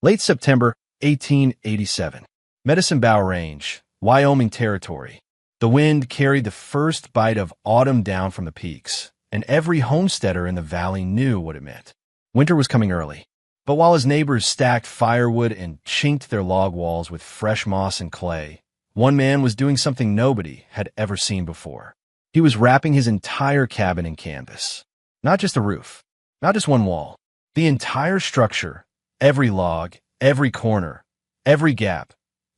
Late September 1887. Medicine Bow Range, Wyoming Territory. The wind carried the first bite of autumn down from the peaks, and every homesteader in the valley knew what it meant. Winter was coming early. But while his neighbors stacked firewood and chinked their log walls with fresh moss and clay, one man was doing something nobody had ever seen before. He was wrapping his entire cabin in canvas. Not just the roof, not just one wall. The entire structure, every log, every corner, every gap,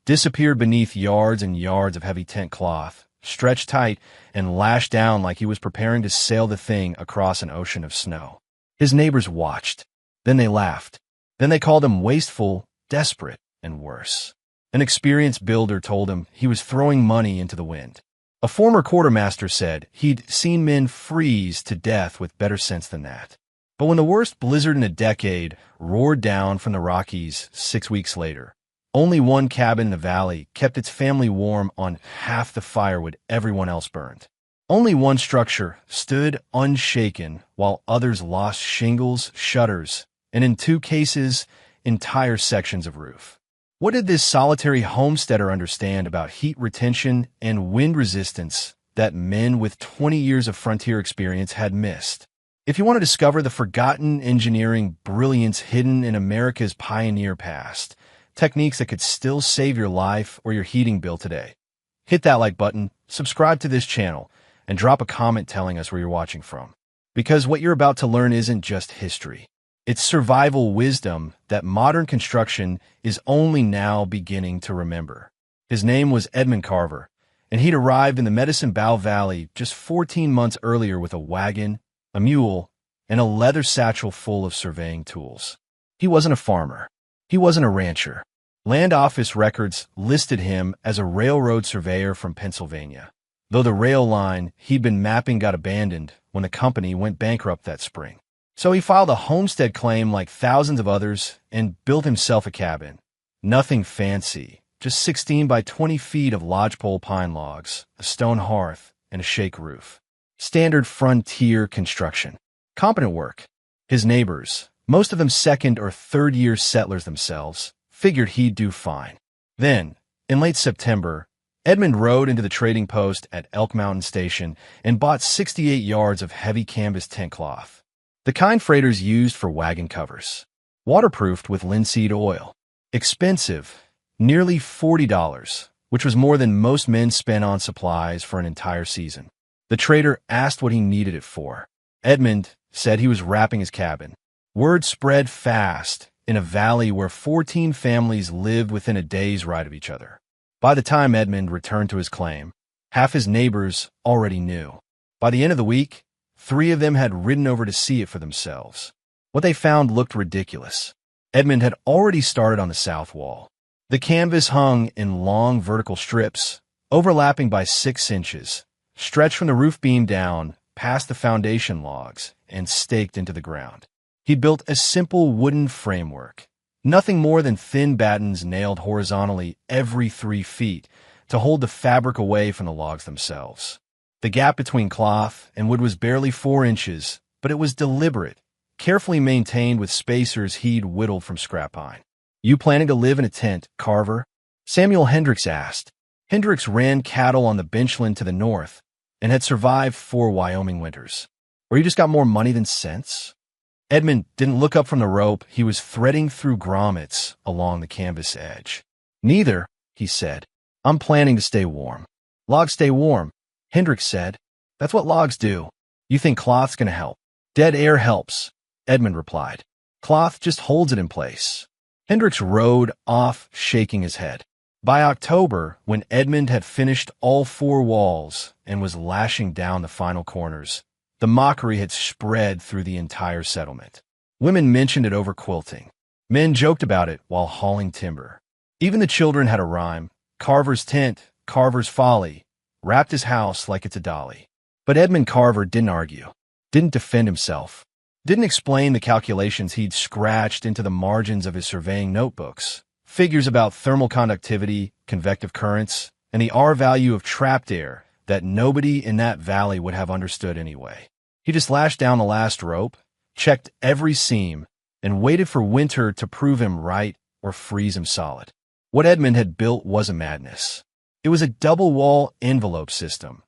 disappeared beneath yards and yards of heavy tent cloth, stretched tight and lashed down like he was preparing to sail the thing across an ocean of snow. His neighbors watched. Then they laughed. Then they called him wasteful, desperate, and worse. An experienced builder told him he was throwing money into the wind. A former quartermaster said he'd seen men freeze to death with better sense than that. But when the worst blizzard in a decade roared down from the Rockies 6 weeks later, only one cabin in the valley kept its family warm on half the firewood everyone else burned. Only one structure stood unshaken while others lost shingles, shutters, and in 2 cases, entire sections of roof. What did this solitary homesteader understand about heat retention and wind resistance that men with 20 years of frontier experience had missed? If you want to discover the forgotten engineering brilliance hidden in America's pioneer past, techniques that could still save your life or your heating bill today, hit that like button, subscribe to this channel, and drop a comment telling us where you're watching from. Because what you're about to learn isn't just history. It's survival wisdom that modern construction is only now beginning to remember. His name was Edmund Carver, and he'd arrived in the Medicine Bow Valley just 14 months earlier with a wagon, a mule, and a leather satchel full of surveying tools. He wasn't a farmer. He wasn't a rancher. Land office records listed him as a railroad surveyor from Pennsylvania, though the rail line he'd been mapping got abandoned when the company went bankrupt that spring. So he filed a homestead claim like thousands of others and built himself a cabin. Nothing fancy, just 16 by 20 feet of lodgepole pine logs, a stone hearth, and a shake roof. Standard frontier construction. Competent work. His neighbors, most of them second or third year settlers themselves, figured he'd do fine. Then, in late September, Edmund rode into the trading post at Elk Mountain Station and bought 68 yards of heavy canvas tent cloth. The kind freighters used for wagon covers. Waterproofed with linseed oil. Expensive, nearly $40, which was more than most men spent on supplies for an entire season. The trader asked what he needed it for. Edmund said he was wrapping his cabin. Word spread fast in a valley where 14 families lived within a day's ride of each other. By the time Edmund returned to his claim, half his neighbors already knew. By the end of the week, 3 of them had ridden over to see it for themselves. What they found looked ridiculous. Edmund had already started on the south wall. The canvas hung in long vertical strips, overlapping by 6 inches, stretched from the roof beam down, past the foundation logs, and staked into the ground. He built a simple wooden framework, nothing more than thin battens nailed horizontally every 3 feet to hold the fabric away from the logs themselves. The gap between cloth and wood was barely 4 inches, but it was deliberate, carefully maintained with spacers he'd whittled from scrap pine. "You planning to live in a tent, Carver?" Samuel Hendricks asked. Hendricks ran cattle on the benchland to the north and had survived 4 Wyoming winters. "Or you just got more money than sense?" Edmund didn't look up from the rope he was threading through grommets along the canvas edge. "Neither," he said. "I'm planning to stay warm." "Logs stay warm," Hendricks said. "That's what logs do. You think cloth's gonna help?" "Dead air helps," Edmund replied. "Cloth just holds it in place." Hendricks rode off, shaking his head. By October, when Edmund had finished all 4 walls and was lashing down the final corners, the mockery had spread through the entire settlement. Women mentioned it over quilting. Men joked about it while hauling timber. Even the children had a rhyme: Carver's tent, Carver's folly, wrapped his house like it's a dolly. But Edmund Carver didn't argue, didn't defend himself, didn't explain the calculations he'd scratched into the margins of his surveying notebooks, figures about thermal conductivity, convective currents, and the R value of trapped air that nobody in that valley would have understood anyway. He just lashed down the last rope, checked every seam, and waited for winter to prove him right or freeze him solid. What Edmund had built was a madness. It was a double-wall envelope system,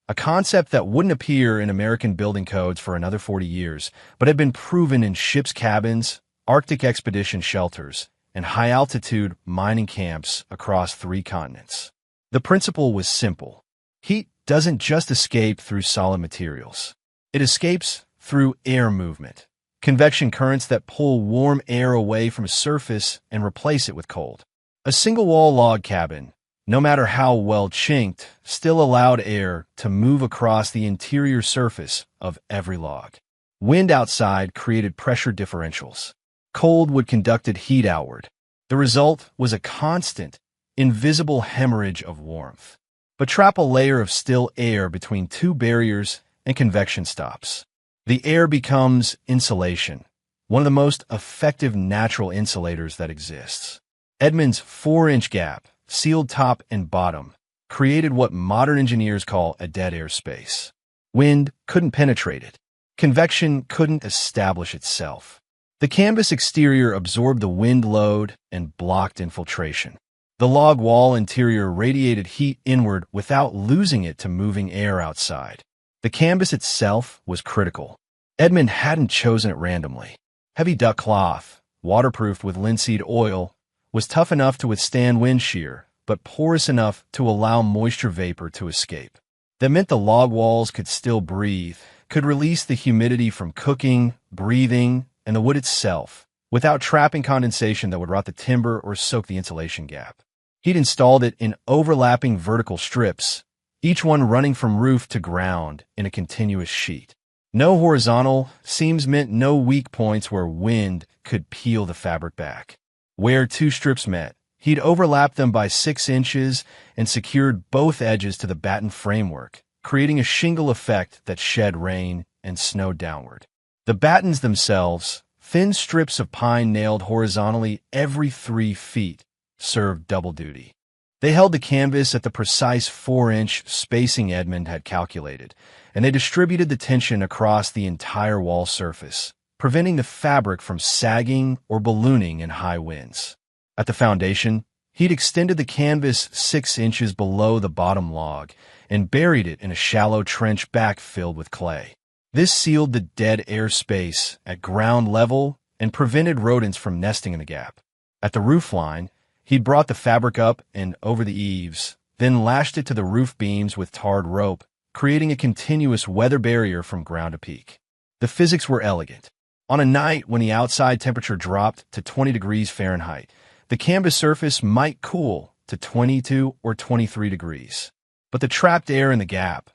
a concept that wouldn't appear in American building codes for another 40 years, but had been proven in ships' cabins, Arctic expedition shelters, and high-altitude mining camps across 3 continents. The principle was simple. Heat doesn't just escape through solid materials. It escapes through air movement, convection currents that pull warm air away from a surface and replace it with cold. A single-wall log cabin, no matter how well chinked, still allowed air to move across the interior surface of every log. Wind outside created pressure differentials. Cold would conduct heat outward. The result was a constant, invisible hemorrhage of warmth. But trap a layer of still air between 2 barriers and convection stops. The air becomes insulation, one of the most effective natural insulators that exists. Edmund's 4-inch gap, sealed top and bottom, created what modern engineers call a dead air space. Wind couldn't penetrate it. Convection couldn't establish itself. The canvas exterior absorbed the wind load and blocked infiltration. The log wall interior radiated heat inward without losing it to moving air outside. The canvas itself was critical. Edmund hadn't chosen it randomly. Heavy duck cloth, waterproofed with linseed oil, was tough enough to withstand wind shear, but porous enough to allow moisture vapor to escape. That meant the log walls could still breathe, could release the humidity from cooking, breathing, and the wood itself, without trapping condensation that would rot the timber or soak the insulation gap. He'd installed it in overlapping vertical strips, each one running from roof to ground in a continuous sheet. No horizontal seams meant no weak points where wind could peel the fabric back. Where 2 strips met, he'd overlapped them by 6 inches and secured both edges to the batten framework, creating a shingle effect that shed rain and snow downward. The battens themselves, thin strips of pine nailed horizontally every 3 feet, served double duty. They held the canvas at the precise 4-inch spacing Edmund had calculated, and they distributed the tension across the entire wall surface, preventing the fabric from sagging or ballooning in high winds. At the foundation, he'd extended the canvas 6 inches below the bottom log and buried it in a shallow trench backfilled with clay. This sealed the dead air space at ground level and prevented rodents from nesting in the gap. At the roof line, he'd brought the fabric up and over the eaves, then lashed it to the roof beams with tarred rope, creating a continuous weather barrier from ground to peak. The physics were elegant. On a night when the outside temperature dropped to 20 degrees Fahrenheit, the canvas surface might cool to 22 or 23 degrees. But the trapped air in the gap,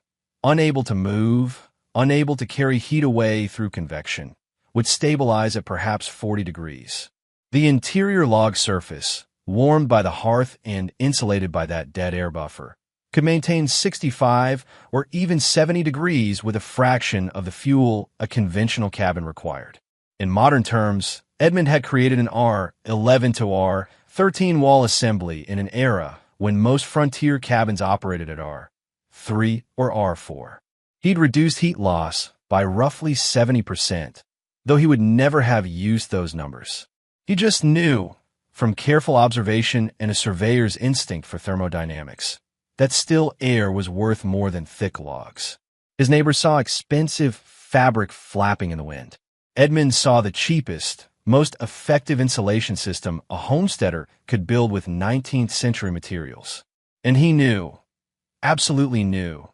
unable to move, unable to carry heat away through convection, would stabilize at perhaps 40 degrees. The interior log surface, warmed by the hearth and insulated by that dead air buffer, could maintain 65 or even 70 degrees with a fraction of the fuel a conventional cabin required. In modern terms, Edmund had created an R11 to R13 wall assembly in an era when most frontier cabins operated at R3 or R4. He'd reduced heat loss by roughly 70%, though he would never have used those numbers. He just knew, from careful observation and a surveyor's instinct for thermodynamics, that still air was worth more than thick logs. His neighbors saw expensive fabric flapping in the wind. Edmund saw the cheapest, most effective insulation system a homesteader could build with 19th century materials. And he knew, absolutely knew,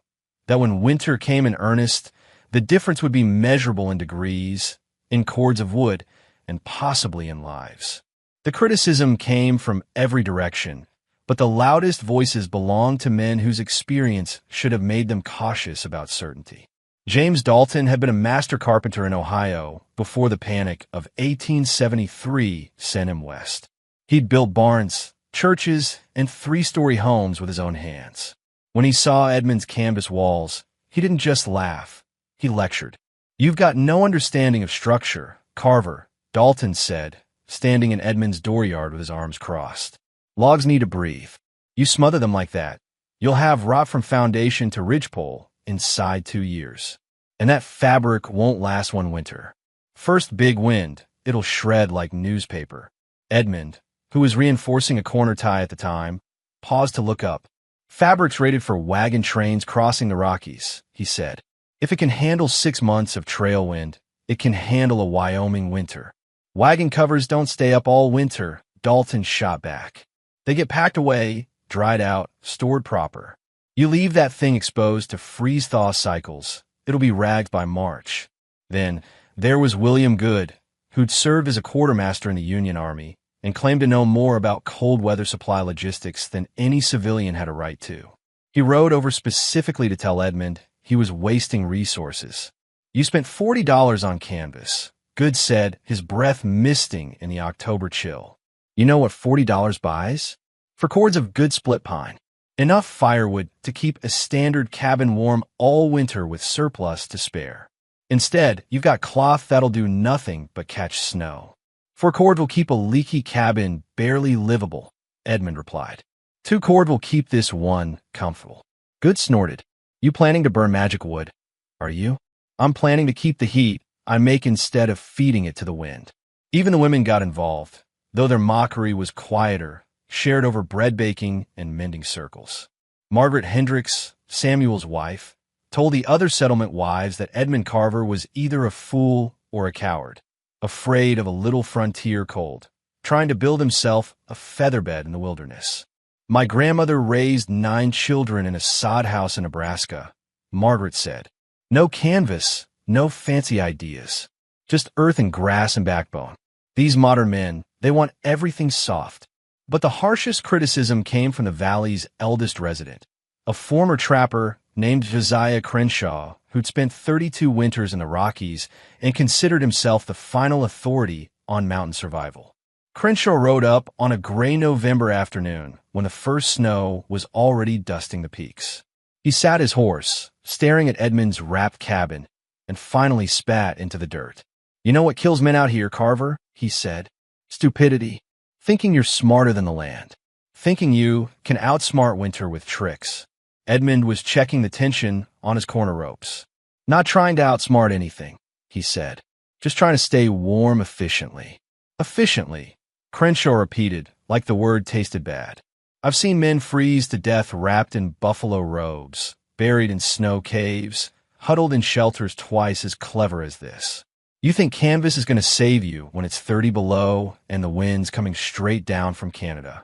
that when winter came in earnest, the difference would be measurable in degrees, in cords of wood, and possibly in lives. The criticism came from every direction, but the loudest voices belonged to men whose experience should have made them cautious about certainty. James Dalton had been a master carpenter in Ohio before the Panic of 1873 sent him west. He'd built barns, churches, and 3-story homes with his own hands. When he saw Edmund's canvas walls, he didn't just laugh, he lectured. "You've got no understanding of structure, Carver," Dalton said, standing in Edmund's dooryard with his arms crossed. "Logs need to breathe. You smother them like that, you'll have rot from foundation to ridgepole inside 2 years. And that fabric won't last one winter. First big wind, it'll shred like newspaper." Edmund, who was reinforcing a corner tie at the time, paused to look up. Fabric's rated for wagon trains crossing the Rockies, he said. If it can handle 6 months of trail wind, it can handle a Wyoming winter. Wagon covers don't stay up all winter, Dalton shot back. They get packed away, dried out, stored proper. You leave that thing exposed to freeze-thaw cycles, it'll be ragged by March. Then, there was William Good, who'd served as a quartermaster in the Union Army and claimed to know more about cold weather supply logistics than any civilian had a right to. He rode over specifically to tell Edmund he was wasting resources. You spent $40 on canvas, Good said, his breath misting in the October chill. You know what $40 buys? For cords of good split pine. Enough firewood to keep a standard cabin warm all winter with surplus to spare. Instead, you've got cloth that'll do nothing but catch snow. 4 cord will keep a leaky cabin barely livable, Edmund replied. 2 cord will keep this one comfortable. Good snorted. You planning to burn magic wood? Are you? I'm planning to keep the heat I make instead of feeding it to the wind. Even the women got involved, though their mockery was quieter, shared over bread baking and mending circles. Margaret Hendricks, Samuel's wife, told the other settlement wives that Edmund Carver was either a fool or a coward, afraid of a little frontier cold, trying to build himself a featherbed in the wilderness. My grandmother raised 9 children in a sod house in Nebraska, Margaret said. No canvas, no fancy ideas, just earth and grass and backbone. These modern men, they want everything soft. But the harshest criticism came from the valley's eldest resident, a former trapper named Josiah Crenshaw, who'd spent 32 winters in the Rockies and considered himself the final authority on mountain survival. Crenshaw rode up on a gray November afternoon when the first snow was already dusting the peaks. He sat his horse, staring at Edmund's wrapped cabin, and finally spat into the dirt. You know what kills men out here, Carver? He said. Stupidity. Thinking you're smarter than the land. Thinking you can outsmart winter with tricks. Edmund was checking the tension on his corner ropes. Not trying to outsmart anything, he said. Just trying to stay warm efficiently. Efficiently, Crenshaw repeated, like the word tasted bad. I've seen men freeze to death wrapped in buffalo robes, buried in snow caves, huddled in shelters twice as clever as this. You think canvas is going to save you when it's 30 below and the wind's coming straight down from Canada.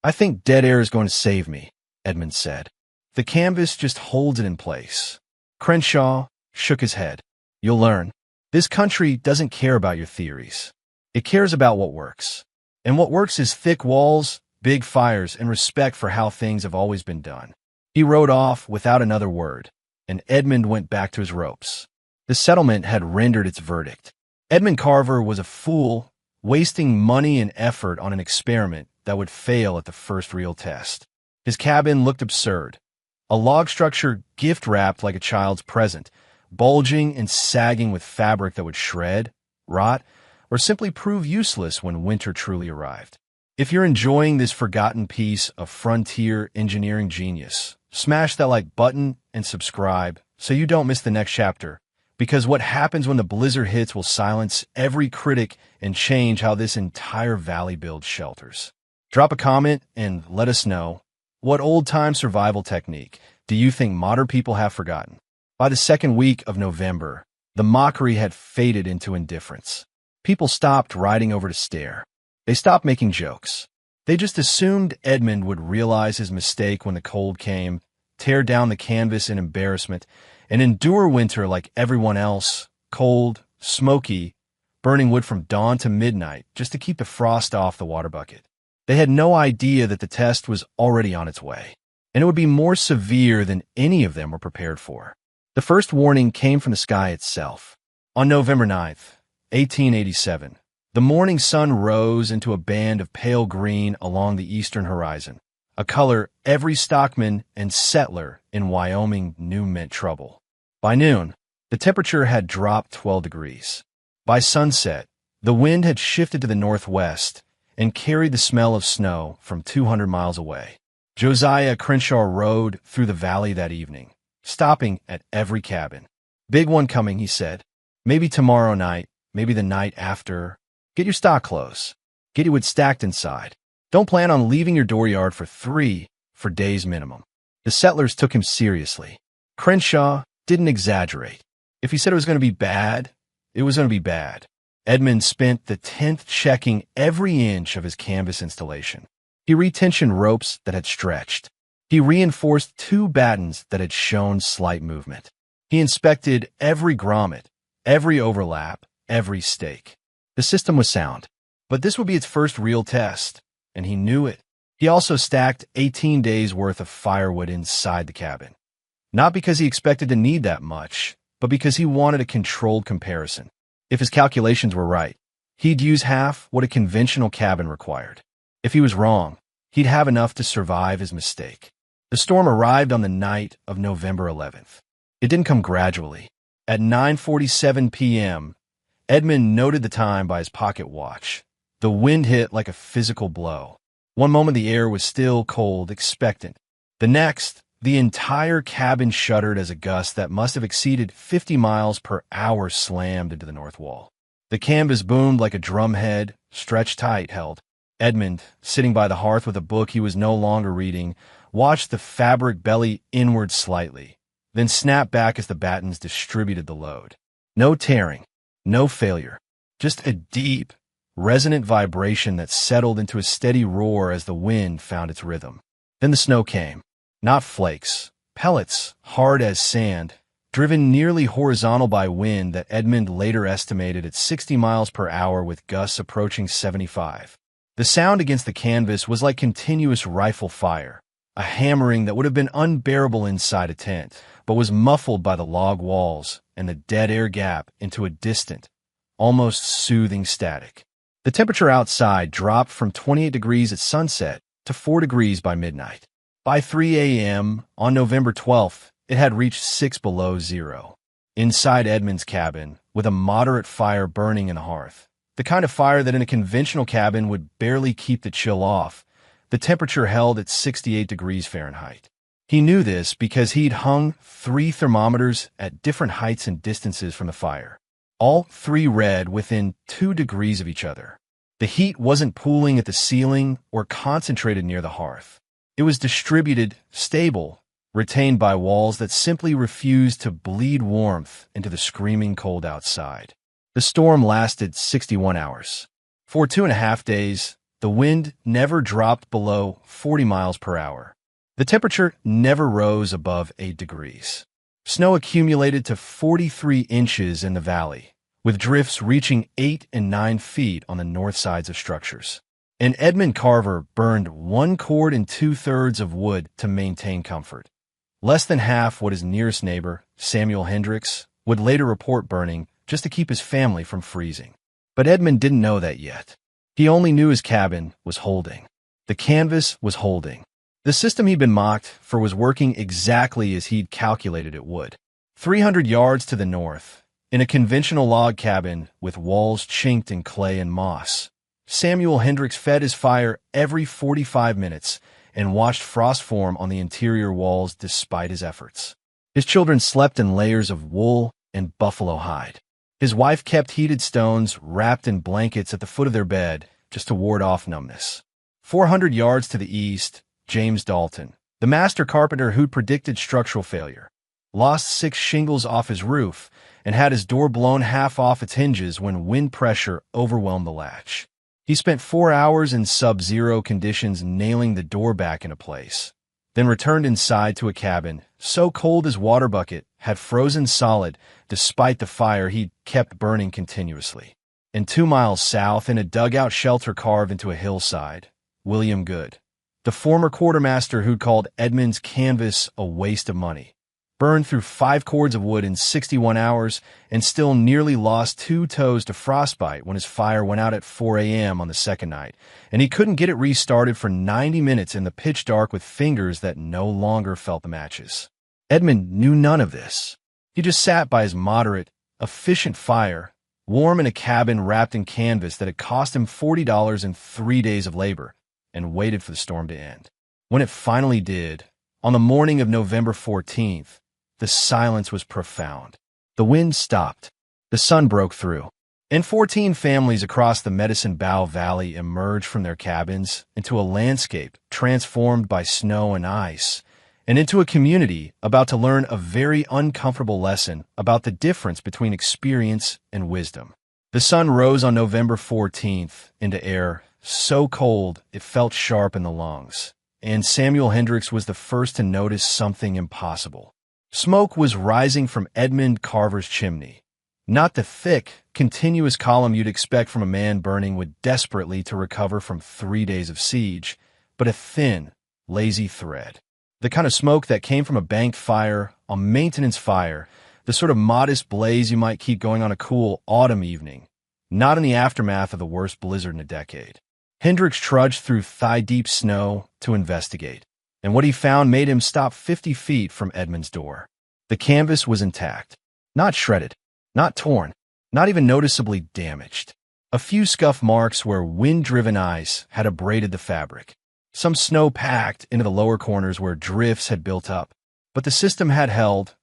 I think dead air is going to save me, Edmund said. The canvas just holds it in place. Crenshaw shook his head. You'll learn. This country doesn't care about your theories. It cares about what works. And what works is thick walls, big fires, and respect for how things have always been done. He rode off without another word, and Edmund went back to his ropes. The settlement had rendered its verdict. Edmund Carver was a fool, wasting money and effort on an experiment that would fail at the first real test. His cabin looked absurd. A log structure gift-wrapped like a child's present, bulging and sagging with fabric that would shred, rot, or simply prove useless when winter truly arrived. If you're enjoying this forgotten piece of frontier engineering genius, smash that like button and subscribe so you don't miss the next chapter, because what happens when the blizzard hits will silence every critic and change how this entire valley builds shelters. Drop a comment and let us know, what old-time survival technique do you think modern people have forgotten? By the second week of November, the mockery had faded into indifference. People stopped riding over to stare. They stopped making jokes. They just assumed Edmund would realize his mistake when the cold came, tear down the canvas in embarrassment, and endure winter like everyone else, cold, smoky, burning wood from dawn to midnight just to keep the frost off the water bucket. They had no idea that the test was already on its way, and it would be more severe than any of them were prepared for. The first warning came from the sky itself. On November 9th, 1887, the morning sun rose into a band of pale green along the eastern horizon, a color every stockman and settler in Wyoming knew meant trouble. By noon, the temperature had dropped 12 degrees. By sunset, the wind had shifted to the northwest and carried the smell of snow from 200 miles away. Josiah Crenshaw rode through the valley that evening, stopping at every cabin. Big one coming, he said. Maybe tomorrow night, maybe the night after. Get your stock clothes. Get your wood stacked inside. Don't plan on leaving your dooryard for days minimum. The settlers took him seriously. Crenshaw didn't exaggerate. If he said it was going to be bad, it was going to be bad. Edmund spent the 10th checking every inch of his canvas installation. He retensioned ropes that had stretched. He reinforced 2 battens that had shown slight movement. He inspected every grommet, every overlap, every stake. The system was sound, but this would be its first real test, and he knew it. He also stacked 18 days' worth of firewood inside the cabin. Not because he expected to need that much, but because he wanted a controlled comparison. If his calculations were right, he'd use half what a conventional cabin required. If he was wrong, he'd have enough to survive his mistake. The storm arrived on the night of November 11th. It didn't come gradually. At 9:47 p.m., Edmund noted the time by his pocket watch. The wind hit like a physical blow. One moment the air was still cold, expectant. The next, the entire cabin shuddered as a gust that must have exceeded 50 miles per hour slammed into the north wall. The canvas boomed like a drumhead, stretched tight, held. Edmund, sitting by the hearth with a book he was no longer reading, watched the fabric belly inward slightly, then snap back as the battens distributed the load. No tearing, no failure, just a deep, resonant vibration that settled into a steady roar as the wind found its rhythm. Then the snow came. Not flakes, pellets, hard as sand, driven nearly horizontal by wind that Edmund later estimated at 60 miles per hour with gusts approaching 75. The sound against the canvas was like continuous rifle fire, a hammering that would have been unbearable inside a tent, but was muffled by the log walls and the dead air gap into a distant, almost soothing static. The temperature outside dropped from 28 degrees at sunset to 4 degrees by midnight. By 3 a.m. on November 12th, it had reached 6 below zero. Inside Edmund's cabin, with a moderate fire burning in the hearth, the kind of fire that in a conventional cabin would barely keep the chill off, the temperature held at 68 degrees Fahrenheit. He knew this because he'd hung 3 thermometers at different heights and distances from the fire. All 3 read within 2 degrees of each other. The heat wasn't pooling at the ceiling or concentrated near the hearth. It was distributed, stable, retained by walls that simply refused to bleed warmth into the screaming cold outside. The storm lasted 61 hours. For 2.5 days, the wind never dropped below 40 miles per hour. The temperature never rose above 8 degrees. Snow accumulated to 43 inches in the valley, with drifts reaching 8 and 9 feet on the north sides of structures. And Edmund Carver burned 1 cord and 2/3 of wood to maintain comfort. Less than half what his nearest neighbor, Samuel Hendricks, would later report burning just to keep his family from freezing. But Edmund didn't know that yet. He only knew his cabin was holding. The canvas was holding. The system he'd been mocked for was working exactly as he'd calculated it would. 300 yards to the north, in a conventional log cabin with walls chinked in clay and moss, Samuel Hendricks fed his fire every 45 minutes and watched frost form on the interior walls despite his efforts. His children slept in layers of wool and buffalo hide. His wife kept heated stones wrapped in blankets at the foot of their bed just to ward off numbness. 400 yards to the east, James Dalton, the master carpenter who'd predicted structural failure, lost 6 shingles off his roof and had his door blown half off its hinges when wind pressure overwhelmed the latch. He spent 4 hours in sub-zero conditions nailing the door back into place, then returned inside to a cabin so cold his water bucket had frozen solid despite the fire he'd kept burning continuously. And 2 miles south, in a dugout shelter carved into a hillside, William Good, the former quartermaster who'd called Edmund's canvas a waste of money, burned through 5 cords of wood in 61 hours and still nearly lost 2 toes to frostbite when his fire went out at 4 a.m. on the second night, and he couldn't get it restarted for 90 minutes in the pitch dark with fingers that no longer felt the matches. Edmund knew none of this. He just sat by his moderate, efficient fire, warm in a cabin wrapped in canvas that had cost him $40 in 3 days of labor, and waited for the storm to end. When it finally did, on the morning of November 14th, the silence was profound. The wind stopped. The sun broke through. and 14 families across the Medicine Bow Valley emerged from their cabins into a landscape transformed by snow and ice, and into a community about to learn a very uncomfortable lesson about the difference between experience and wisdom. The sun rose on November 14th into air so cold it felt sharp in the lungs, and Samuel Hendricks was the first to notice something impossible. Smoke was rising from Edmund Carver's chimney. Not the thick, continuous column you'd expect from a man burning wood desperately to recover from 3 days of siege, but a thin, lazy thread. The kind of smoke that came from a banked fire, a maintenance fire, the sort of modest blaze you might keep going on a cool autumn evening, not in the aftermath of the worst blizzard in a decade. Hendricks trudged through thigh-deep snow to investigate, and what he found made him stop 50 feet from Edmund's door. The canvas was intact, not shredded, not torn, not even noticeably damaged. A few scuff marks where wind-driven ice had abraded the fabric. Some snow packed into the lower corners where drifts had built up. But the system had held,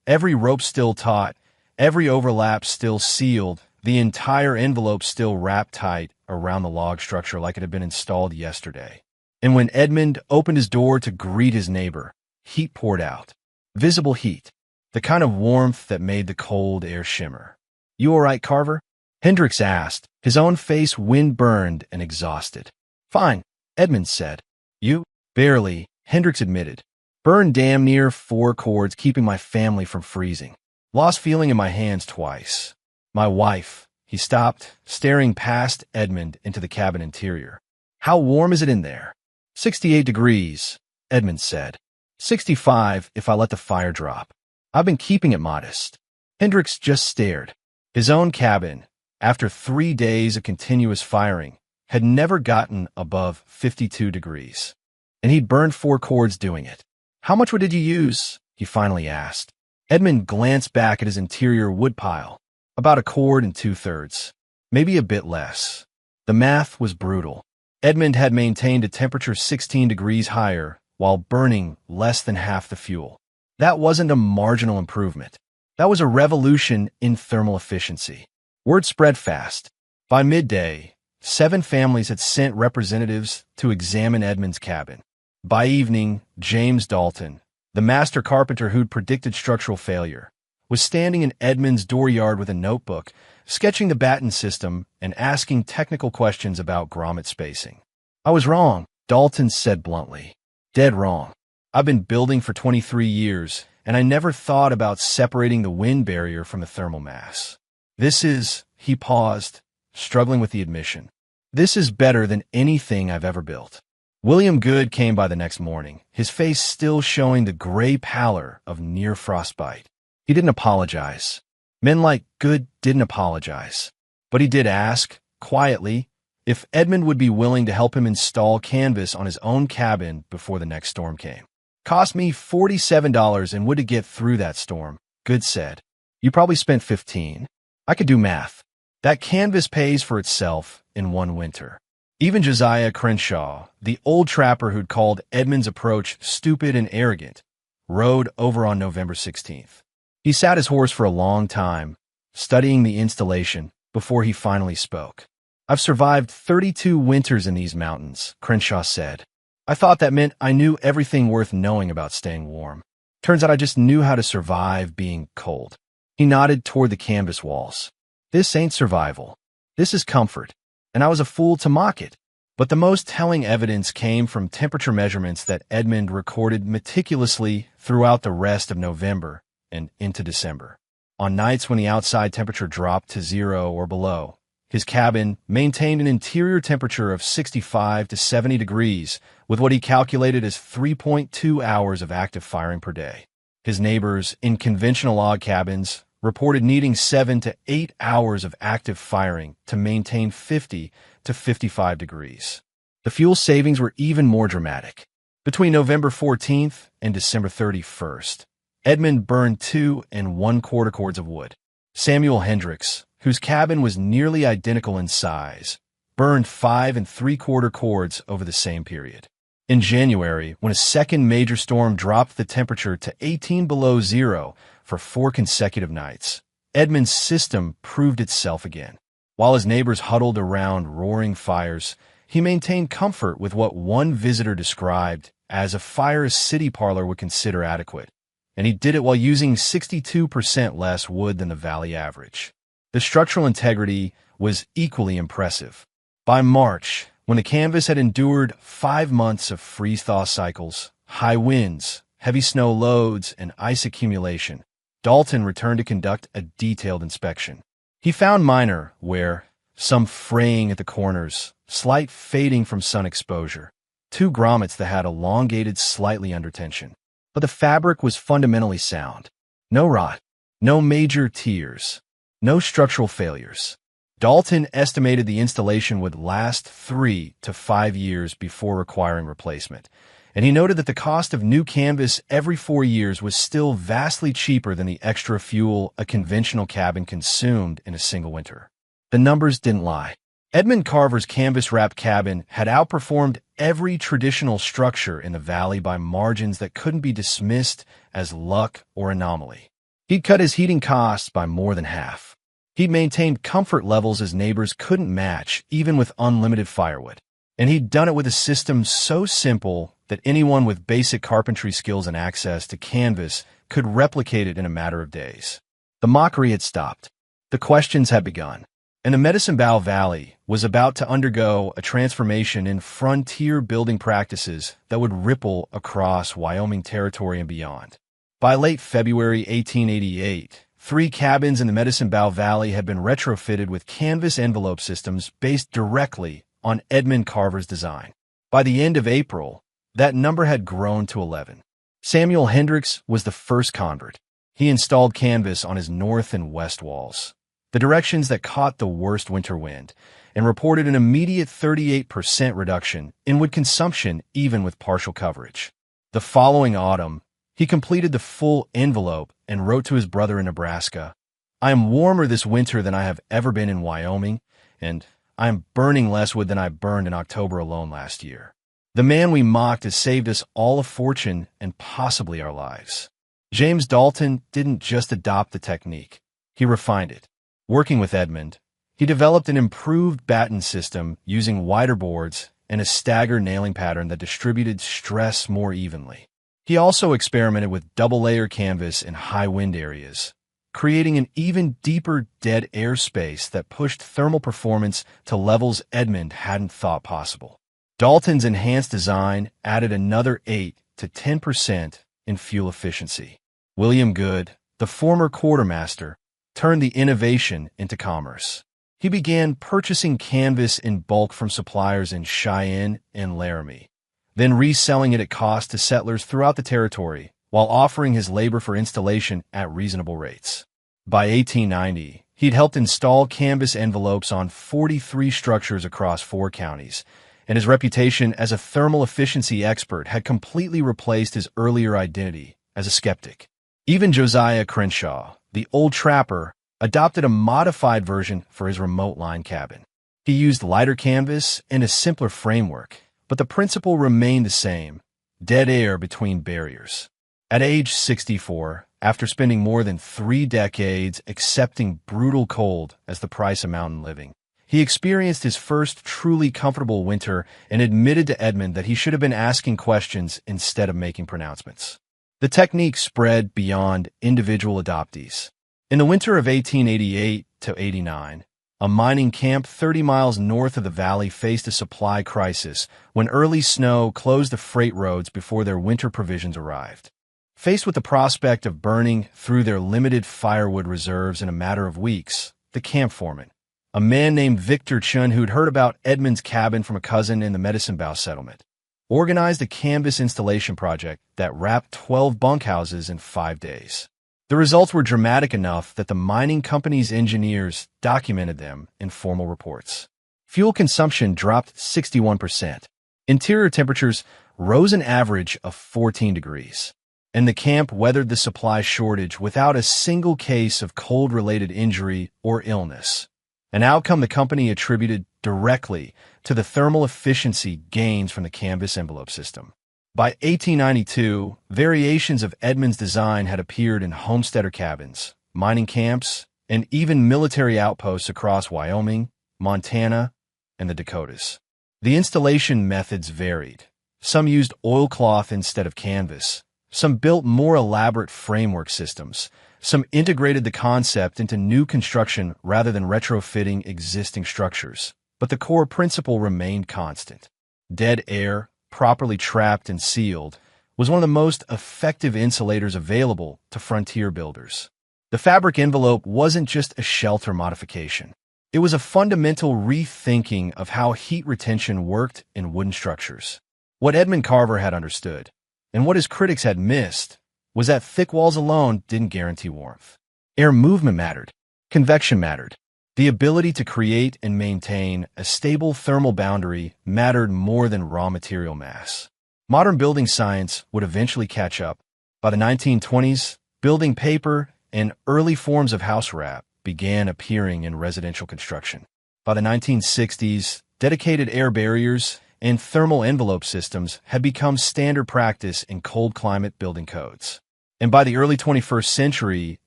every rope still taut, every overlap still sealed, the entire envelope still wrapped tight around the log structure like it had been installed yesterday. And when Edmund opened his door to greet his neighbor, heat poured out. Visible heat, the kind of warmth that made the cold air shimmer. "You all right, Carver?" Hendricks asked, his own face wind-burned and exhausted. "Fine," Edmund said. "You?" "Barely," Hendricks admitted. "Burned damn near 4 cords keeping my family from freezing. Lost feeling in my hands twice. My wife." He stopped, staring past Edmund into the cabin interior. "How warm is it in there?" 68 degrees, Edmund said. 65 if I let the fire drop. I've been keeping it modest." Hendricks just stared. His own cabin, after 3 days of continuous firing, had never gotten above 52 degrees. And he'd burned 4 cords doing it. "How much wood did you use?" he finally asked. Edmund glanced back at his interior woodpile. About 1 cord and 2/3. Maybe a bit less. The math was brutal. Edmund had maintained a temperature 16 degrees higher while burning less than half the fuel. That wasn't a marginal improvement. That was a revolution in thermal efficiency. Word spread fast. By midday, 7 families had sent representatives to examine Edmund's cabin. By evening, James Dalton, the master carpenter who'd predicted structural failure, was standing in Edmund's dooryard with a notebook, sketching the batten system and asking technical questions about grommet spacing. "I was wrong," Dalton said bluntly. "Dead wrong. I've been building for 23 years, and I never thought about separating the wind barrier from the thermal mass. This is," he paused, struggling with the admission, "this is better than anything I've ever built." William Good came by the next morning, his face still showing the gray pallor of near frostbite. He didn't apologize. Men like Good didn't apologize. But he did ask, quietly, if Edmund would be willing to help him install canvas on his own cabin before the next storm came. "Cost me $47 and would to get through that storm," Good said. "You probably spent 15. I could do math. That canvas pays for itself in 1 winter." Even Josiah Crenshaw, the old trapper who'd called Edmund's approach stupid and arrogant, rode over on November 16th. He sat his horse for a long time, studying the installation, before he finally spoke. "I've survived 32 winters in these mountains," Crenshaw said. "I thought that meant I knew everything worth knowing about staying warm. Turns out I just knew how to survive being cold." He nodded toward the canvas walls. "This ain't survival. This is comfort, and I was a fool to mock it." But the most telling evidence came from temperature measurements that Edmund recorded meticulously throughout the rest of November and into December. On nights when the outside temperature dropped to 0 or below, his cabin maintained an interior temperature of 65 to 70 degrees with what he calculated as 3.2 hours of active firing per day. His neighbors in conventional log cabins reported needing 7 to 8 hours of active firing to maintain 50 to 55 degrees. The fuel savings were even more dramatic. Between November 14th and December 31st, Edmund burned 2 1/4 cords of wood. Samuel Hendricks, whose cabin was nearly identical in size, burned 5 3/4 cords over the same period. In January, when a second major storm dropped the temperature to 18 below 0 for 4 consecutive nights, Edmund's system proved itself again. While his neighbors huddled around roaring fires, he maintained comfort with what one visitor described as a fire a city parlor would consider adequate, and he did it while using 62% less wood than the valley average. The structural integrity was equally impressive. By March, when the canvas had endured 5 months of freeze-thaw cycles, high winds, heavy snow loads, and ice accumulation, Dalton returned to conduct a detailed inspection. He found minor wear, some fraying at the corners, slight fading from sun exposure, 2 grommets that had elongated slightly under tension. But the fabric was fundamentally sound. No rot, no major tears, no structural failures. Dalton estimated the installation would last 3 to 5 years before requiring replacement, and he noted that the cost of new canvas every 4 years was still vastly cheaper than the extra fuel a conventional cabin consumed in a single winter. The numbers didn't lie. Edmund Carver's canvas-wrapped cabin had outperformed every traditional structure in the valley by margins that couldn't be dismissed as luck or anomaly. He'd cut his heating costs by more than half. He'd maintained comfort levels his neighbors couldn't match, even with unlimited firewood. And he'd done it with a system so simple that anyone with basic carpentry skills and access to canvas could replicate it in a matter of days. The mockery had stopped. The questions had begun. And the Medicine Bow Valley was about to undergo a transformation in frontier building practices that would ripple across Wyoming territory and beyond. By late February 1888, 3 cabins in the Medicine Bow Valley had been retrofitted with canvas envelope systems based directly on Edmund Carver's design. By the end of April, that number had grown to 11. Samuel Hendricks was the first convert. He installed canvas on his north and west walls, the directions that caught the worst winter wind, and reported an immediate 38% reduction in wood consumption even with partial coverage. The following autumn, he completed the full envelope and wrote to his brother in Nebraska, "I am warmer this winter than I have ever been in Wyoming, and I am burning less wood than I burned in October alone last year. The man we mocked has saved us all a fortune and possibly our lives." James Dalton didn't just adopt the technique. He refined it. Working with Edmund, he developed an improved batten system using wider boards and a stagger nailing pattern that distributed stress more evenly. He also experimented with double-layer canvas in high wind areas, creating an even deeper dead air space that pushed thermal performance to levels Edmund hadn't thought possible. Dalton's enhanced design added another 8 to 10% in fuel efficiency. William Good, the former quartermaster, turned the innovation into commerce. He began purchasing canvas in bulk from suppliers in Cheyenne and Laramie, then reselling it at cost to settlers throughout the territory while offering his labor for installation at reasonable rates. By 1890, he'd helped install canvas envelopes on 43 structures across 4 counties, and his reputation as a thermal efficiency expert had completely replaced his earlier identity as a skeptic. Even Josiah Crenshaw, the old trapper, adopted a modified version for his remote line cabin. He used lighter canvas and a simpler framework, but the principle remained the same: dead air between barriers. At age 64, after spending more than 3 decades accepting brutal cold as the price of mountain living, he experienced his first truly comfortable winter and admitted to Edmund that he should have been asking questions instead of making pronouncements. The technique spread beyond individual adoptees. In the winter of 1888 to 89, a mining camp 30 miles north of the valley faced a supply crisis when early snow closed the freight roads before their winter provisions arrived. Faced with the prospect of burning through their limited firewood reserves in a matter of weeks, the camp foreman, a man named Victor Chun who'd heard about Edmund's cabin from a cousin in the Medicine Bow settlement, organized a canvas installation project that wrapped 12 bunkhouses in 5 days. The results were dramatic enough that the mining company's engineers documented them in formal reports. Fuel consumption dropped 61%. Interior temperatures rose an average of 14 degrees. And the camp weathered the supply shortage without a single case of cold-related injury or illness, an outcome the company attributed directly to the thermal efficiency gains from the canvas envelope system. By 1892, variations of Edmund's design had appeared in homesteader cabins, mining camps, and even military outposts across Wyoming, Montana, and the Dakotas. The installation methods varied. Some used oilcloth instead of canvas. Some built more elaborate framework systems. Some integrated the concept into new construction rather than retrofitting existing structures. But the core principle remained constant. Dead air, properly trapped and sealed, was one of the most effective insulators available to frontier builders. The fabric envelope wasn't just a shelter modification. It was a fundamental rethinking of how heat retention worked in wooden structures. What Edmund Carver had understood, and what his critics had missed, was that thick walls alone didn't guarantee warmth. Air movement mattered. Convection mattered. The ability to create and maintain a stable thermal boundary mattered more than raw material mass. Modern building science would eventually catch up. By the 1920s, building paper and early forms of house wrap began appearing in residential construction. By the 1960s, dedicated air barriers and thermal envelope systems had become standard practice in cold climate building codes. And by the early 21st century,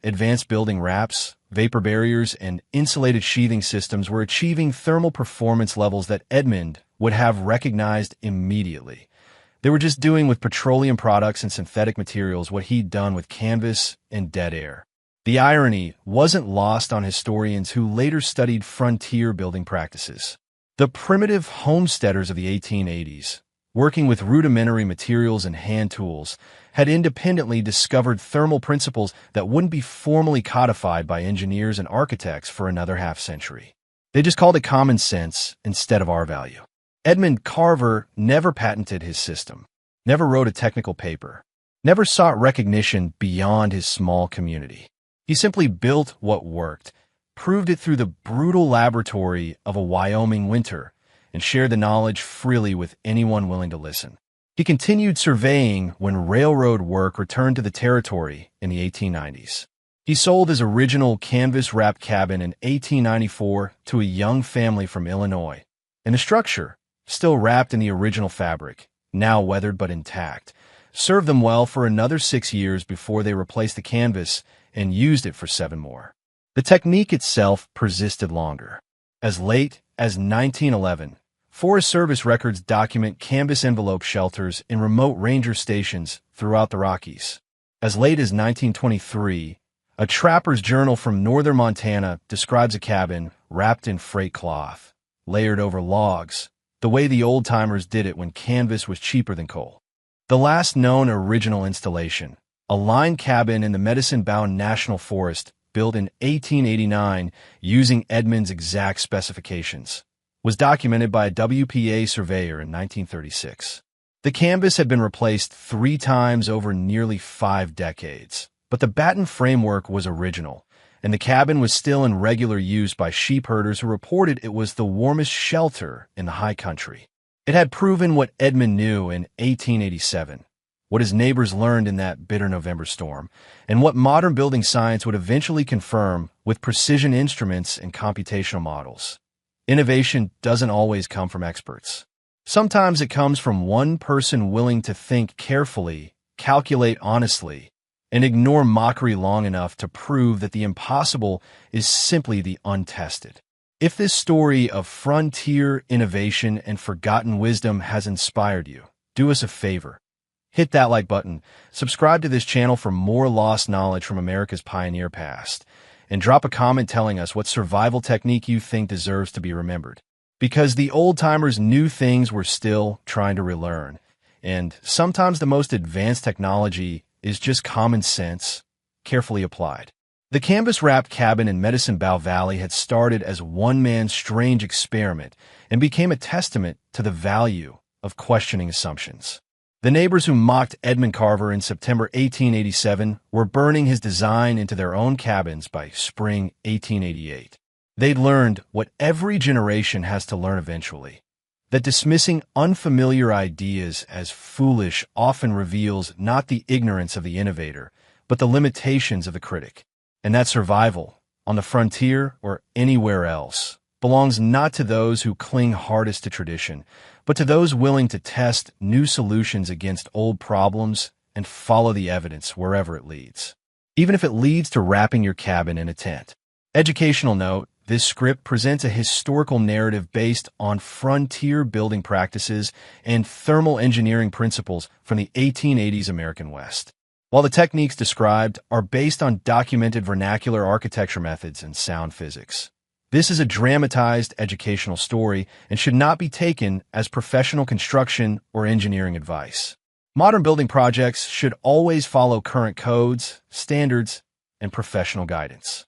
advanced building wraps, vapor barriers, and insulated sheathing systems were achieving thermal performance levels that Edmund would have recognized immediately. They were just doing with petroleum products and synthetic materials what he'd done with canvas and dead air. The irony wasn't lost on historians who later studied frontier building practices. The primitive homesteaders of the 1880s, working with rudimentary materials and hand tools, had independently discovered thermal principles that wouldn't be formally codified by engineers and architects for another half-century. They just called it common sense instead of R-value. Edmund Carver never patented his system, never wrote a technical paper, never sought recognition beyond his small community. He simply built what worked, proved it through the brutal laboratory of a Wyoming winter, and shared the knowledge freely with anyone willing to listen. He continued surveying when railroad work returned to the territory in the 1890s. He sold his original canvas-wrapped cabin in 1894 to a young family from Illinois, and the structure, still wrapped in the original fabric, now weathered but intact, served them well for another 6 years before they replaced the canvas and used it for 7 more. The technique itself persisted longer. As late as 1911, Forest Service records document canvas envelope shelters in remote ranger stations throughout the Rockies. As late as 1923, a trapper's journal from northern Montana describes a cabin wrapped in freight cloth, layered over logs, the way the old-timers did it when canvas was cheaper than coal. The last known original installation, a line cabin in the Medicine Bow National Forest built in 1889 using Edmund's exact specifications, was documented by a WPA surveyor in 1936. The canvas had been replaced 3 times over nearly 5 decades, but the batten framework was original, and the cabin was still in regular use by sheep herders who reported it was the warmest shelter in the high country. It had proven what Edmund knew in 1887, what his neighbors learned in that bitter November storm, and what modern building science would eventually confirm with precision instruments and computational models. Innovation doesn't always come from experts. Sometimes it comes from one person willing to think carefully, calculate honestly, and ignore mockery long enough to prove that the impossible is simply the untested. If this story of frontier innovation and forgotten wisdom has inspired you, do us a favor. Hit that like button, subscribe to this channel for more lost knowledge from America's pioneer past, and drop a comment telling us what survival technique you think deserves to be remembered. Because the old-timers knew things we're still trying to relearn, and sometimes the most advanced technology is just common sense, carefully applied. The canvas-wrapped cabin in Medicine Bow Valley had started as one man's strange experiment and became a testament to the value of questioning assumptions. The neighbors who mocked Edmund Carver in September 1887 were burning his design into their own cabins by spring 1888. They'd learned what every generation has to learn eventually, that dismissing unfamiliar ideas as foolish often reveals not the ignorance of the innovator, but the limitations of the critic, and that survival, on the frontier or anywhere else, belongs not to those who cling hardest to tradition, but to those willing to test new solutions against old problems and follow the evidence wherever it leads, even if it leads to wrapping your cabin in a tent. Educational note: This script presents a historical narrative based on frontier building practices and thermal engineering principles from the 1880s American West. While the techniques described are based on documented vernacular architecture methods and sound physics. This is a dramatized educational story and should not be taken as professional construction or engineering advice. Modern building projects should always follow current codes, standards, and professional guidance.